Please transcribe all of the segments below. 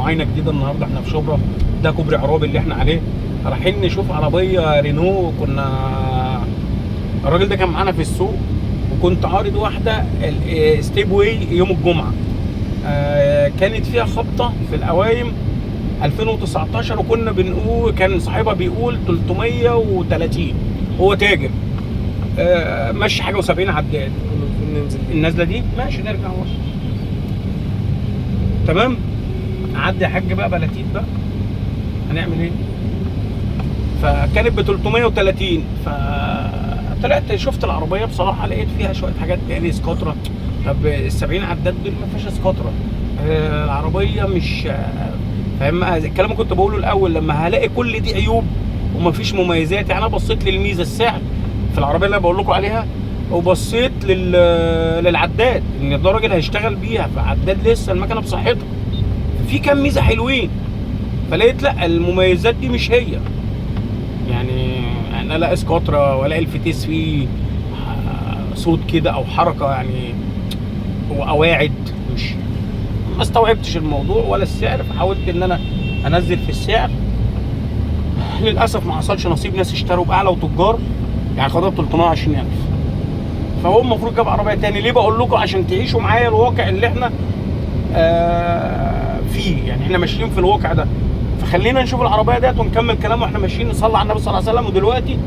معاينه جديده النهارده. احنا في شبرا، ده كوبري عرابي اللي احنا عليه، رايحين نشوف عربيه رينو. كنا الراجل ده كان معانا في السوق، وكنت عارض واحده ستيب واي يوم الجمعه، كانت فيها خبطه في القوايم 2019، وكنا بنقول كان صاحبها بيقول 330. هو تاجر ماشي حاجه و70 عداد. النازله دي ماشي نرجع ورا. تمام. عدي يا حاج بقى بلاتيت بقى، هنعمل ايه؟ فكانت ب 330. فطلعت شفت العربيه بصراحه، لقيت فيها شويه حاجات يعني سكاتره. طب ال70 عداد دول ما فيهاش سكاتره. العربيه مش فاهم الكلام اللي كنت بقوله الاول. لما هلاقي كل دي عيوب ومفيش مميزات، يعني انا بصيت للميزه السعر في العربيه اللي انا بقول لكم عليها، وبصيت للعداد ان ده راجل هيشتغل بيها، فعداد لسه المكنه بصحتها، في كام ميزه حلوين. فلقيت لا، المميزات دي مش هي. يعني انا لا اسكاترا ولا الفتيس فيه صوت كده او حركه يعني، وقواعد مش، ما استوعبتش الموضوع ولا السعر. فحاولت ان انا انزل في السعر، للاسف ما حصلش نصيب. ناس اشتروا باعلى وتجار يعني خدها ب 320,000. فهو المفروض جاب عربيه تاني. ليه بقول لكم؟ عشان تعيشوا معايا الواقع اللي احنا فيه، يعني احنا ماشيين في الواقع ده. فخلينا نشوف العربيه ديت ونكمل كلام واحنا ماشيين. نصلي على النبي صلى الله عليه وسلم. ودلوقتي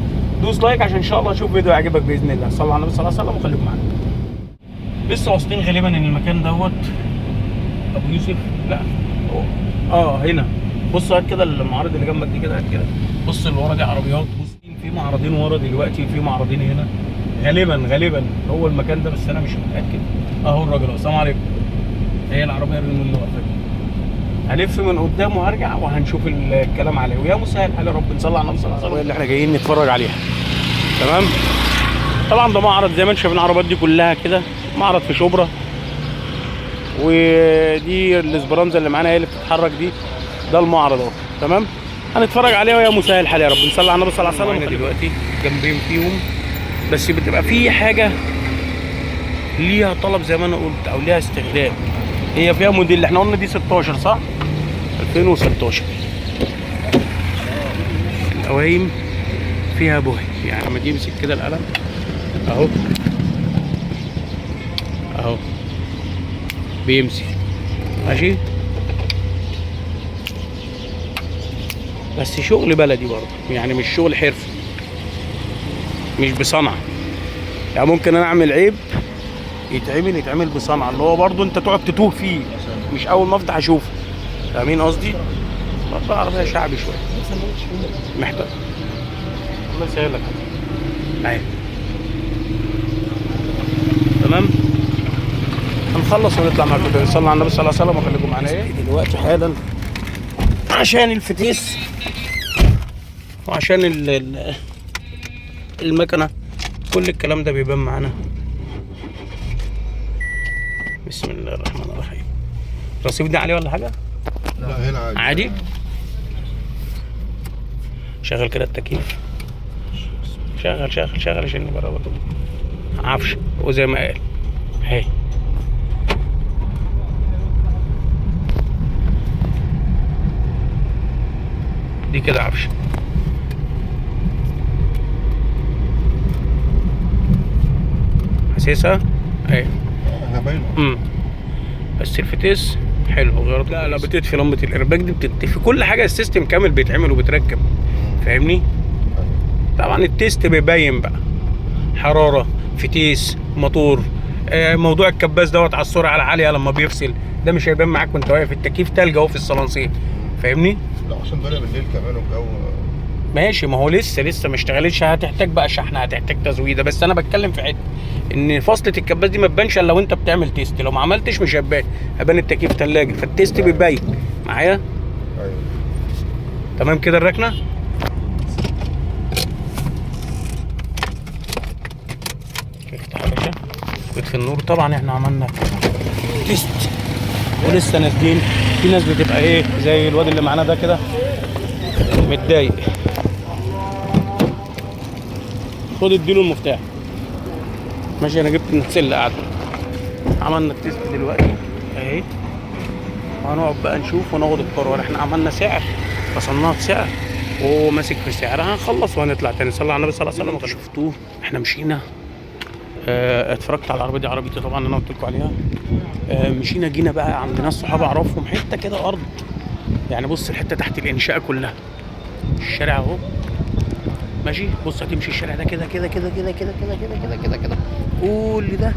دوس لايك عشان ان شاء الله اشوف فيديو يعجبك باذن الله. صلي على النبي صلى الله عليه وسلم وخليكم معانا. لسه واصلين غالبا ان المكان دوت ابو يوسف. لا هنا. بص هات كده المعارض اللي جنبك دي كده، هات كده. بص اللي ورا دي عربيات. بص في معرضين ورا دلوقتي، في معرضين هنا. غالبا هو المكان ده، بس انا مش متاكد. اهو الراجل. السلام عليكم. هي العربيه اللي واقفه دي. هلف من قدام وهرجع وهنشوف الكلام عليه. ويا مسهل حال يا رب. نصلي على النبي صلى الله عليه وسلم اللي احنا جايين نتفرج عليها. تمام. طبعا ده معرض زي ما انتم شايفين، العربيات دي كلها كده معرض في شبرا. ودي الاسبرانزا اللي معانا هي اللي بتتحرك دي. ده المعرض اهو. تمام. هنتفرج عليها ويا مسهل الحال يا رب. نصلي على النبي صلى الله عليه وسلم. دلوقتي جنبين فيهم، بس بتبقى في حاجه ليها طلب زي ما انا قلت او ليها استخدام. هي فيها موديل اللي احنا قلنا دي 16 صح؟ 2016. القوايم فيها بهي، يعني لما تيجي تمسك كده القلم اهو بيمسك ماشي. بس شغل بلدي برضه، يعني مش شغل حرفي، مش بصنعه. يعني ممكن انا اعمل عيب يتعمل بصنعه، اللي هو برضه انت تقعد تتوه فيه، مش اول ما افتح اشوفه. فاهمين قصدي؟ برضه عربيه شعبي شويه محتاج. الله يسهلك اهي. تمام. هنخلص ونطلع مع الفيديو. صلى على النبي صلى الله عليه وسلم وخليكم معانا. ايه دلوقتي حالا عشان الفتيس وعشان المكنه، كل الكلام ده بيبان معانا. بسم الله الرحمن الرحيم. الرصيد ده عليه ولا حاجه؟ لا هنا عادي. شغل كده التكييف. شغل عشان نجرب عفش وزي ما قال اهي. دي كده عفش. حسيسها اهي. انا باينه. بس الفتيس حلو غيرت. لا بتطفي لمبه الارباك دي، بتطفي كل حاجه. السيستم كامل بيتعمل وبيتركب. فاهمني؟ طبعا التيست بيبين بقى حراره، فتيس، موتور. موضوع الكباس دوت على السرعه العاليه لما بيفصل ده مش هيبان معاك وانت واقف. التكييف تلج اهو في الصلانسيه. فاهمني؟ لا عشان ده بالليل كمان والجو ماشي. ما هو لسه ما اشتغلتش، هتحتاج بقى شحنه، هتحتاج تزويده. بس انا بتكلم في حته ان فصله الكباس دي ما تبانش الا لو انت بتعمل تيست. لو ما عملتش مش هيبان التكييف ثلاجه. فالتيست بيبين معايا. ايوه تمام كده الركنه. افتح يا باشا. في النور. طبعا احنا عملنا تيست ولسه نازلين. في ناس بتبقى ايه زي الواد اللي معانا ده كده متضايق. خد اديله المفتاح. ماشي. انا جبت السله قاعده. عملنا التيست دلوقتي اهي، هنقعد بقى نشوف وناخد القرار. احنا عملنا سعر، فصلناها بسعر وهو ماسك في سعر، هنخلص وهنطلع تاني. صلى على النبي صلى الله عليه وسلم. شفتوه احنا مشينا، اتفرجت على العربيه دي، عربيتي طبعا انا قلت لكم عليها. مشينا جينا بقى عند ناس صحابي اعرفهم، حته كده ارض يعني. بص الحته تحت الانشاء كلها، الشارع اهو ماشي. بص هتمشي الشارع ده كده كده كده كده كده كده كده كده كده كده، كل ده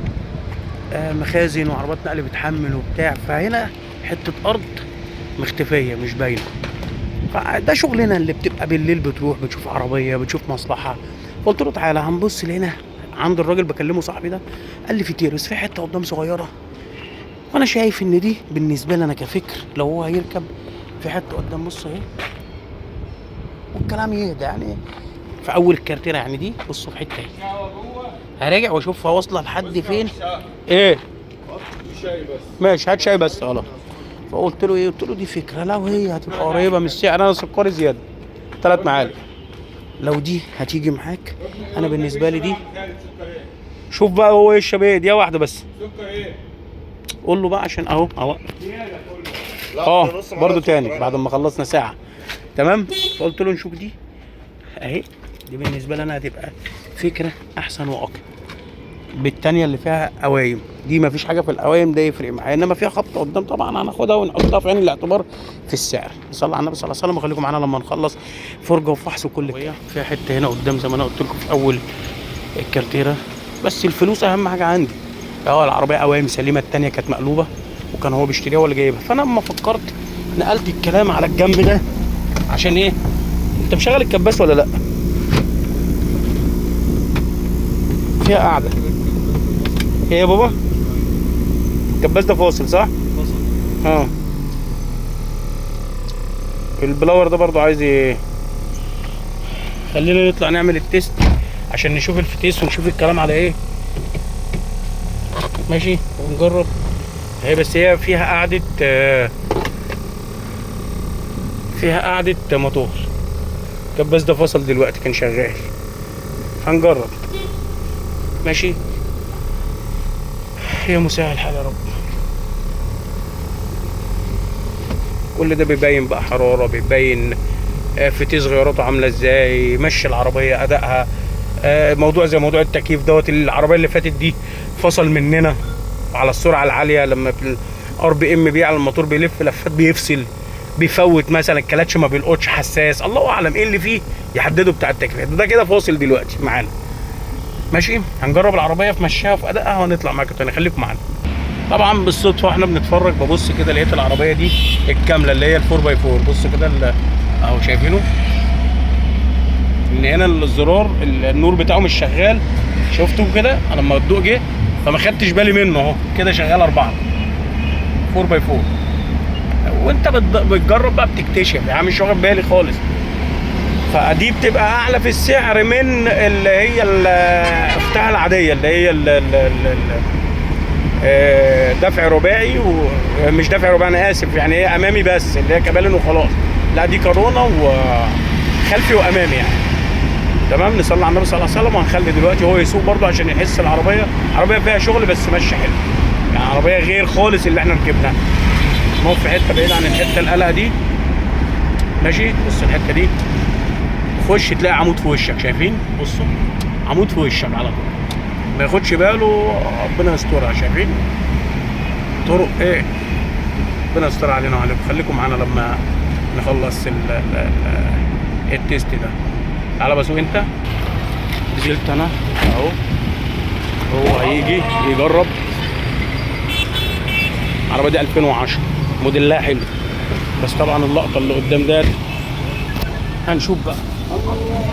مخازن وعربات نقل بتحمل وبتاع. فهنا حته ارض مختفيه مش باينه. فده شغلنا اللي بتبقى بالليل بتروح بتشوف عربيه بتشوف مصلحه. قلت له تعالى هنبص لهنا عند الراجل بكلمه صاحبي ده، قال لي في تيرس في حته قدام صغيره، وانا شايف ان دي بالنسبه لي انا كفكر لو هو هيركب في حته قدام. بص اهي والكلام يهدى يعني في اول الكارتيره يعني. دي بصوا في حته اهي، هراجع واشوفها واصله لحد فين. ايه ماشي هات شاي بس خلاص. فقلت له ايه، قلت له دي فكره لو هي هتبقى قريبه من السعر، انا سكري زياده 3 معالق، لو دي هتيجي معاك انا بالنسبه لي دي. شوف بقى هو يشرب ايه، دي واحده بس. قول له بقى عشان اهو برضو تاني بعد ما خلصنا ساعه تمام. فقلت له نشوف دي اهي، دي بالنسبه لي انا هتبقى فكره احسن واقوى. بالتانيه اللي فيها قوايم دي مفيش حاجه في القوايم ده يفرق معايا، انما فيها خبطه قدام طبعا هناخدها ونحطها في عين الاعتبار في السعر. صلى على النبي صلى الله عليه وسلم. وخليكم معانا لما نخلص فرجه وفحص وكل كده. فيها حته هنا قدام زي ما انا قلت لكم في اول الكارتيره، بس الفلوس اهم حاجه عندي. العربيه قوايم سليمه، التانيه كانت مقلوبه وكان هو بيشتريها ولا جايبها. فانا لما فكرت نقلت الكلام على الجنب ده. عشان ايه؟ انت مشغل الكباس ولا لا؟ فيها قاعده ايه يا بابا؟ الكباس ده فاصل صح؟ فاصل. البلاور ده برضو عايز ايه؟ خلينا نطلع نعمل التيست عشان نشوف الفتيس ونشوف الكلام على ايه. ماشي ونجرب. هي بس هي فيها قعدة موتور. الكباس ده فصل دلوقتي كان شغال، هنجرب. ماشي يا مسهل الحال يا رب. كل ده بيبين بقى حرارة، بيبين فتيس غياراته عاملة ازاي، مشي العربية ادائها. موضوع زي موضوع التكييف دوت، العربية اللي فاتت دي فصل مننا على السرعة العالية، لما الار بي ام بي على الموتور بيلف لفات بيفصل بيفوت مثلا، الكلاتش ما بيلقطش حساس، الله اعلم ايه اللي فيه يحدده بتاع التكييف. ده كده فاصل دلوقتي معانا. ماشي هنجرب العربية في مشيها وفي ادائها وهنطلع معاكم تاني، خليكم معانا. طبعا بالصدفه واحنا بنتفرج ببص كده لقيت العربيه دي الكامله اللي هي ال4 باي 4. بص كده اهو شايفينه ان هنا الزرار النور بتاعه مش شغال. شفتوا كده انا لما الضوء جه فما خدتش بالي منه، اهو كده شغال 4 باي 4. وانت بتجرب بقى بتكتشف يعني، مش واخد بالي خالص. فدي بتبقى اعلى في السعر من اللي هي اختها العاديه اللي هي دفع رباعي، ومش دفع رباعي انا اسف، يعني هي امامي بس اللي هي كبالن وخلاص. لا دي كورونا وخلفي وامامي يعني. تمام. نصلي على النبي صلى الله عليه وسلم. وهنخلي دلوقتي هو يسوق برضه عشان يحس العربيه فيها شغل بس ماشيه حلو يعني، عربيه غير خالص اللي احنا ركبناها. نقف في حته بعيد عن الحته القلقه دي. ماشي بص الحته دي خش تلاقي عمود في وشك، شايفين؟ بصوا عمود في وشك على طول، ما ياخدش باله ربنا يسترها. شايفين طرق ايه؟ ربنا يستر علينا وعليكم. خليكم معانا لما نخلص التيست ده. تعالى بسوق انت. نزلت انا اهو، هو هيجي يجرب. العربيه دي 2010 موديلها حلو، بس طبعا اللقطه اللي قدام ده هنشوف بقى.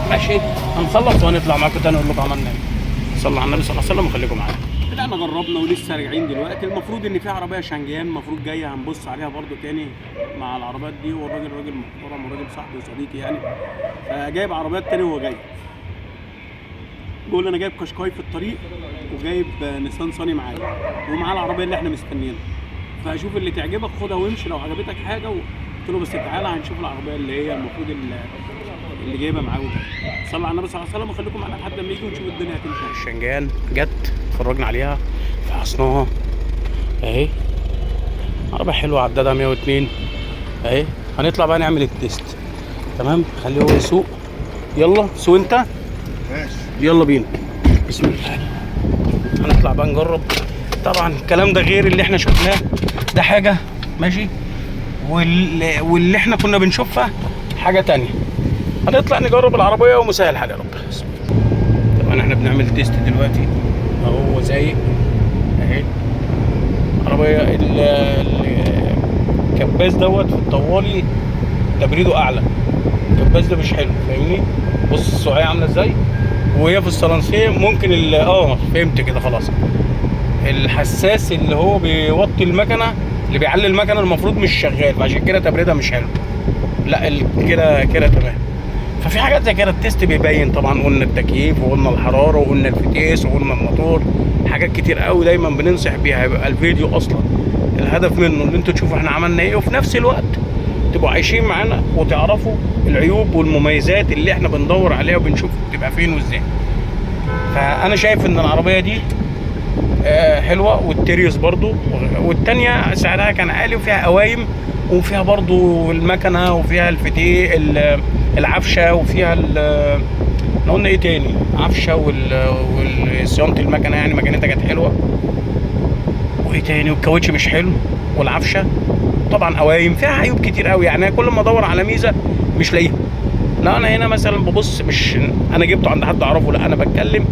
ماشي هنخلص وهنطلع معاكم تاني نقول لكم عملنا ايه. صلى على النبي صلى الله عليه وسلم. وخليكم معانا. طلعنا جربنا ولسه راجعين دلوقتي. المفروض ان في عربيه شانجيان المفروض جايه، هنبص عليها برده تاني مع العربيات دي. والراجل راجل محترم وراجل صاحبي وصديقي يعني، فجايب عربيات تاني وهو جاي. بيقول انا جايب كاشكاي في الطريق وجايب نيسان صاني معايا ومعاه العربيه اللي احنا مستنيينها، فشوف اللي تعجبك خدها وامشي لو عجبتك حاجه. قلت له بس تعالى هنشوف العربيه اللي هي المفروض اللي جايبها معاه. صلى على النبي صلى الله عليه وسلم. وخليكم معانا لحد ما يجي ونشوف الدنيا هتمشي. الشنجان جت اتفرجنا عليها فحصناها اهي. عربيه حلوه عدادها 102 اهي. هنطلع بقى نعمل التيست. تمام، خليه هو يسوق. يلا سوق انت. ماشي يلا بينا، بسم الله. هنطلع بقى نجرب. طبعا الكلام ده غير اللي احنا شفناه، ده حاجه ماشي، واللي احنا كنا بنشوفها حاجه تانية. هنطلع نجرب العربيه ومسهل الحال يا رب. طبعا احنا بنعمل تيست دلوقتي اهو زي اهي. عربيه الكباس دوت في الطوالي تبريده اعلى، الكباس ده مش حلو فاهمني. بص السعيه عامله ازاي، وهي في الصلانسيه ممكن فهمت كده خلاص. الحساس اللي هو بيوطي المكنه، اللي بيعلي المكنه المفروض مش شغال، فعشان كده تبريدها مش حلو. لا كده تمام. ففي حاجات زي كده التيست بيبين. طبعا قلنا التكييف وقلنا الحراره وقلنا الفتيس وقلنا الموتور، حاجات كتير قوي دايما بننصح بيها. هيبقى الفيديو اصلا الهدف منه ان انتوا تشوفوا احنا عملنا ايه، وفي نفس الوقت تبقوا عايشين معانا وتعرفوا العيوب والمميزات اللي احنا بندور عليها وبنشوف تبقى فين وازاي. فانا شايف ان العربيه دي حلوه، والتيريوس برضو، والتانيه سعرها كان عالي وفيها قوايم وفيها برضو المكنه وفيها العفشه وفيها احنا قلنا ايه تاني، عفشه والصيانه المكنه يعني مكانتها كانت حلوه. وايه تاني، والكاوتش مش حلو والعفشه طبعا قوايم، فيها عيوب كتير قوي. يعني كل ما ادور على ميزه مش لاقيها. لا انا هنا مثلا ببص، مش انا جبته عند حد اعرفه، لا انا بتكلم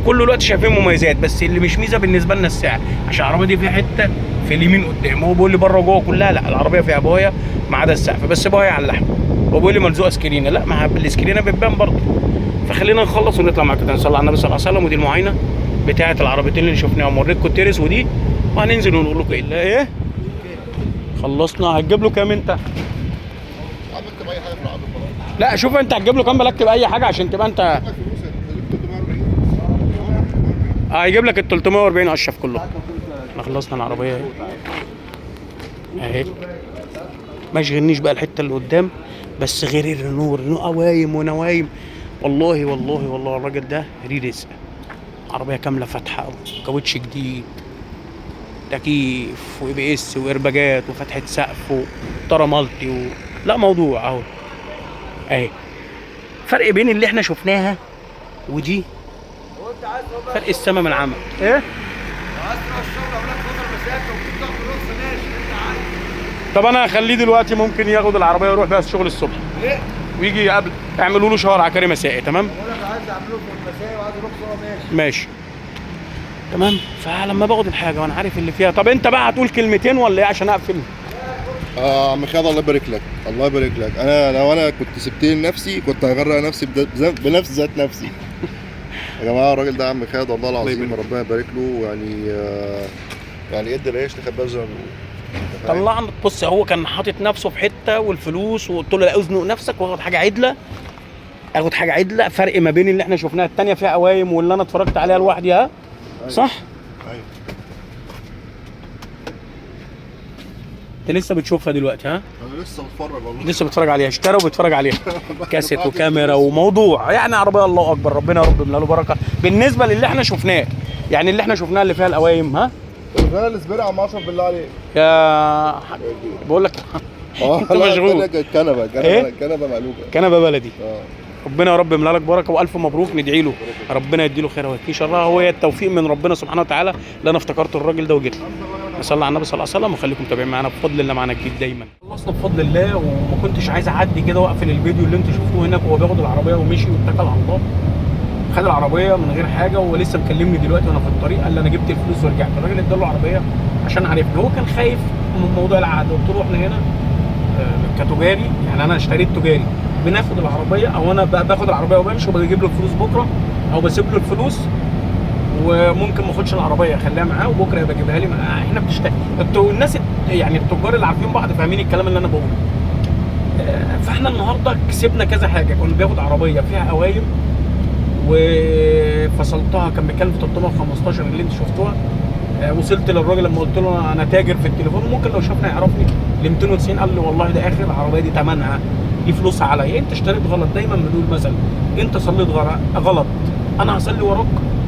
كل الوقت شايفين مميزات، بس اللي مش ميزه بالنسبه لنا السعر، عشان العربيه دي فيها حته في اليمين قدام. هو بيقول لي بره وجوه كلها لا، العربيه فيها بوايه ما عدا السقف بس، بوايه على اللحم. هو بيقول لي ملزوقه سكرينه، لا ما السكرينه بتبان برضه. فخلينا نخلص ونطلع مع كده نصلي على النبي صلى الله عليه وسلم. ودي المعاينه بتاعه العربيتين اللي شفناهم، وريتكم التيريس ودي، وهننزل ونقول لكم ايه. خلصنا. هتجيب له كام انت؟ اكتب اي حاجه في العربيه خلاص. لا شوف انت هتجيب له كام، بلا اكتب اي حاجه عشان تبقى انت. هيجيب لك ال 340 اشرف كله. احنا خلصنا العربيه اهي. ما يشغلنيش بقى الحته اللي قدام بس، غير النور قوايم ونوايم. والله الراجل ده ليه رزق. عربيه كامله فاتحه، كاوتش جديد، تكييف واي اس وارباجات وفتحه سقف وطاره مالتي لا موضوع اهو اهي. فرق بين اللي احنا شفناها ودي، فرق السما من العمى. ايه؟ طب انا هخليه دلوقتي ممكن ياخد العربيه ويروح بقى الشغل الصبح. ايه؟ ويجي قبل اعملوا له شهر عكاري مسائي. تمام؟ عايز اعمله في المسائي وعايز اروح صوره. ماشي تمام. فلما باخد الحاجه وانا عارف اللي فيها. طب انت بقى هتقول كلمتين ولا ايه عشان اقفل؟ عم خالد الله يبارك لك، الله يبارك لك. انا لو انا كنت سبتني لنفسي كنت هغرق نفسي بنفس ذات نفسي. يا جماعه الراجل ده عم خالد الله العظيم ربنا يبارك له، يعني ادى العيش لخباز زي ما بيقولوا. طلعنا. بص هو كان حاطط نفسه في حته والفلوس، وقلت له لا ازنق نفسك واخد حاجه عدله. اخد حاجه عدله. فرق ما بين اللي احنا شفناها الثانيه فيها قوايم واللي انا اتفرجت عليها لوحدي. ها صح؟ ايوه. انت لسه بتشوفها دلوقتي؟ ها؟ انا لسه بتفرج والله. لسه بتفرج عليها. اشترى وبيتفرج عليها. كاسيت وكاميرا وموضوع. يعني عربيه الله اكبر، ربنا يا رب يملى له بركه بالنسبه للي احنا شفناه. يعني اللي احنا شفناه اللي فيها القوايم. ها؟ انا الاسبرع عم اشرف بالله عليك. يا بقول لك انت مشغول. كنبه كنبه مقلوبه، كنبه بلدي. ربنا يا رب يملى لك بركه والف مبروك. ندعي له ربنا يدي له خير ويكفيه شرها. هو التوفيق من ربنا سبحانه وتعالى اللي انا افتكرت الراجل ده وجيت له. نصلي على النبي صلى الله على وسلم وخليكم متابعين معانا بفضل الله. معانا جديد دايما. خلصنا بفضل الله، وما كنتش عايز اعدي كده واقفل الفيديو اللي انتوا شفتوه هناك وهو بياخد العربيه ومشي واتكل على الله. خد العربيه من غير حاجه، وهو لسه مكلمني دلوقتي وانا في الطريق قال لي انا جبت الفلوس ورجعت. الراجل اداله العربيه عشان عارفني. هو كان خايف من موضوع العقد. قلت له احنا هنا كتجاري، يعني انا اشتريت تجاري، بناخد العربيه او انا باخد العربيه وبمشي وبجيب له الفلوس بكره، او بسيب له الفلوس وممكن ما اخدش العربيه اخليها معاه وبكره يبقى يجيبها لي. احنا بنشتري. الناس يعني التجار اللي عارفين بعض فاهمين الكلام اللي انا بقوله. فاحنا النهارده كسبنا كذا حاجه. كنا بياخد عربيه فيها قوايم وفصلتها، كان بيتكلم في 315 اللي انتوا شفتوها. وصلت للراجل لما قلت له انا تاجر في التليفون ممكن لو شافني يعرفني ل 290. قال لي والله ده اخر العربيه دي ثمنها، دي فلوسها عليا. انت اشتريت غلط. دايما بنقول مثلا انت صليت غلط انا هصلي وراك.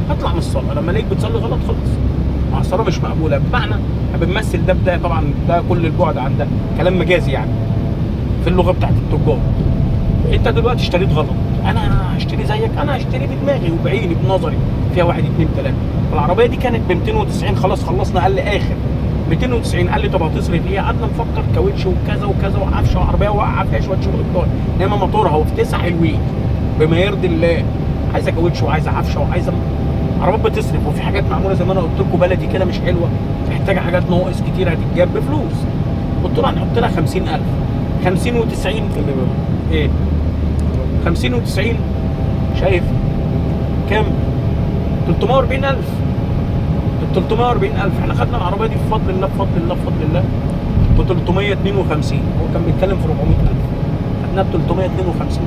هطلع من الصلاه لما الاقيك بتصلي غلط خلاص معصره مش مقبوله، بمعنى بنمثل ده بده، طبعا ده كل البعد عن ده، كلام مجازي يعني في اللغه بتاعت التجار. انت دلوقتي اشتريت غلط، انا هشتري زيك، انا هشتري بدماغي وبعيني بنظري فيها 1 2 3. العربيه دي كانت ب 290، خلاص خلصنا، قال لي اخر 290. قال لي طب هتصرف ايه؟ قعدنا نفكر، كاوتش وكذا وكذا وعفشه وعربيه واقعه فيها شويه شغل ايطالي، انما موتورها وفي 9 حلوين بما يرضي الله. عايزه كاوتش وعايزه عفشه وعايزه عربيات بتصرف، وفي حاجات معموله زي ما انا قلت لكم بلدي كده مش حلوه، محتاجه حاجات ناقص كتير هتتجاب بفلوس. قلت له هنحط لها 50,000. 50 و90 ايه؟ 50 و90 شايف كام؟ 340,000. ال 340,000 احنا خدنا العربيه دي بفضل الله بفضل الله بفضل الله ب 352. هو كان بيتكلم في 400,000، خدناها ب 352,000.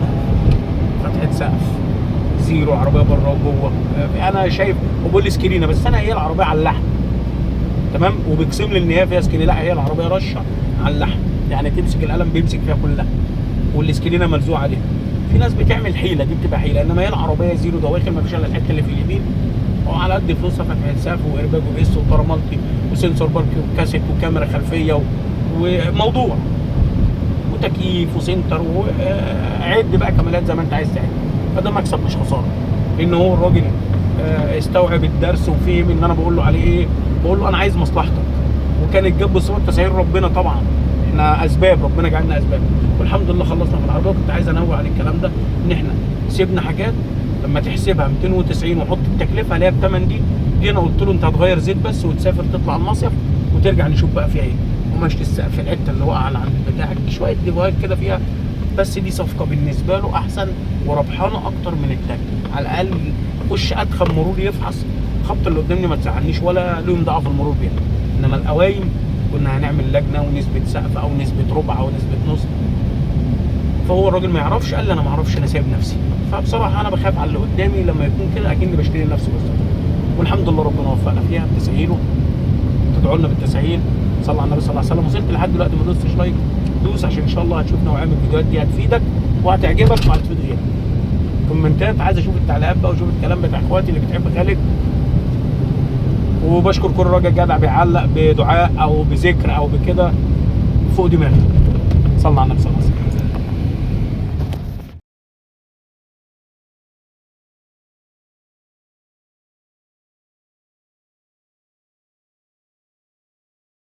فتحه سقف زيرو، عربيه بره وجوه. انا شايف وبقول لي سكرينه، بس انا هي العربيه على اللحم تمام، وبيقسم لي ان هي فيها سكرينه، لا هي العربيه رشه على اللحم، يعني تمسك القلم بيمسك فيها كلها والسكرينه ملزوقه عليها. في ناس بتعمل حيله، دي بتبقى حيله، انما هي العربيه زيرو دواخل، ما فيش الا الحته اللي في اليمين وعلى قد فلوسها، فتحه سقف وارباج وبيس وطرمالتي وسنسور بارك وكاسيت وكاميرا خلفيه وموضوع وتكييف وسنتر وعد بقى كمالات زي ما انت عايز تعد. فده مكسب مش خساره، لان هو الراجل استوعب الدرس وفهم ان انا بقول له عليه ايه. بقول له انا عايز مصلحتك، وكانت جاب بصفات تسهيل ربنا طبعا، احنا اسباب، ربنا جعلنا اسباب، والحمد لله خلصنا في العربيه. كنت عايز انوه على الكلام ده، ان احنا سيبنا حاجات لما تحسبها 290 وحط التكلفه اللي هي بثمن دي انا قلت له انت هتغير زيت بس وتسافر تطلع المصيف وترجع نشوف بقى فيها ايه، ومشي السقف في الحته اللي واقعه على عند بتاعك شويه ديفايت كده فيها، بس دي صفقه بالنسبه له احسن وربحانه اكتر من التاني. على الاقل خش ادخل مرور يفحص الخبط اللي قدامي ما تزعلنيش ولا له ضعف المرور بيها. انما القوايم كنا هنعمل لجنه ونسبه سقف او نسبه ربع او نسبه نص، فهو الراجل ما يعرفش، قال لي انا ما اعرفش، انا سايب نفسي. فبصراحه انا بخاف على اللي قدامي لما يكون كده اكني بشتري نفسي بالظبط. والحمد لله ربنا وفقنا فيها بتسهيله، تدعوا لنا بالتسهيل. صلى على النبي صلى الله عليه وسلم. وصلت لحد دلوقتي ما دوستش لايك، دوس عشان ان شاء الله هتشوف نوعيه من الفيديوهات دي هتفيدك وهتعجبك وهتفيد غيرك. كومنتات، عايز اشوف التعليقات بقى واشوف الكلام بتاع اخواتي اللي بتحب خالد. وبشكر كل راجل جدع بيعلق بدعاء او بذكر او بكده فوق دماغي. صلى على النبي صلى الله عليه وسلم.